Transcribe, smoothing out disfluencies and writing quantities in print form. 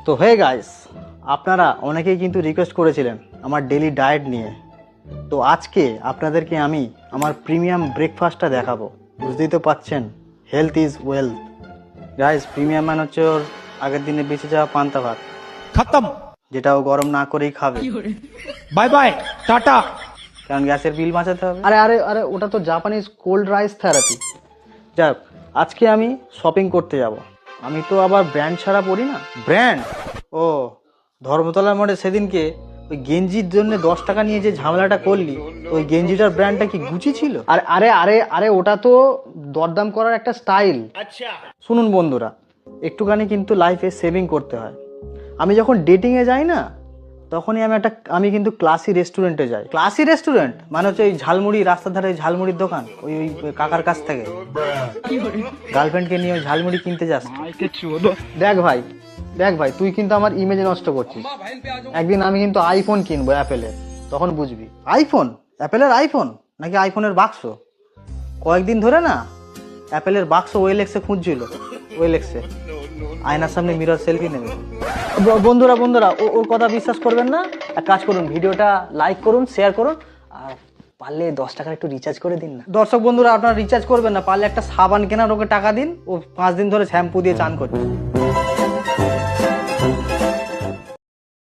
তো hey guys, আপনারা অনেকেই কিন্তু রিকোয়েস্ট করেছিলেন আমার ডেইলি ডায়েট নিয়ে। তো আজকে আপনাদেরকে আমি আমার প্রিমিয়াম ব্রেকফাস্টটা দেখাবো। বুঝতেই তো পাচ্ছেন, health is wealth. Guys, premium মানে হচ্ছে ওর আগের দিনে বেঁচে যাওয়া পান্তা ভাত, खत्म। যেটা ও গরম না করেই খাবে, बाय बाय टाटा। কারণ গ্যাসের বিল বাঁচাতে হবে। আরে আরে আরে ওটা তো জাপানিজ কোল্ড রাইস থেরাপি। যাক, আজকে আমি শপিং করতে যাব। আমি তো আবার ব্র্যান্ড ছাড়া পড়ি না। ব্র্যান্ড? ও, ধর্মতলার মোড়ে সেদিনকে ওই গেঞ্জির জন্য 10 টাকা নিয়ে যে ঝামেলাটা করলি, ওই গেঞ্জিটার ব্র্যান্ডটা কি গুচি ছিল? আর আরে আরে আরে ওটা তো দরদাম করার একটা স্টাইল। আচ্ছা শুনুন বন্ধুরা, একটুখানি কিন্তু লাইফে সেভিং করতে হয়। আমি যখন ডেটিংয়ে যাই না, তখনই আমি কিন্তু ক্লাসি রেস্টুরেন্টে যাই। ক্লাসি রেস্টুরেন্ট মানে হচ্ছে ওই ঝালমুড়ি, রাস্তার ধারে ঝালমুড়ির দোকান, ওই ওই কাকার কাছ থেকে গার্লফ্রেন্ডকে নিয়ে ওই ঝালমুড়ি কিনতে যাস। দেখ ভাই তুই কিন্তু আমার ইমেজ নষ্ট করছিস। একদিন আমি কিন্তু আইফোন কিনবো অ্যাপেলের, তখন বুঝবি। আইফোন? অ্যাপেলের আইফোন নাকি আইফোনের বাক্স? কয়েকদিন ধরে না অ্যাপেলের বাক্স ওয়েলেক্সে খুঁজছিল। ওয়েলেক্সে আয়নার সামনে মিরর সেলফি নেবে। বন্ধুরা ওর কথা বিশ্বাস করবেন না। এক কাজ করুন, ভিডিওটা লাইক করুন, শেয়ার করুন, আর পারলে 10 টাকার একটু রিচার্জ করে দিন না। দর্শক বন্ধুরা, আপনারা রিচার্জ করবেন না, পারলে একটা সাবান কেনার ওকে টাকা দিন। ও 5 দিন ধরে শ্যাম্পু দিয়ে চান করছে।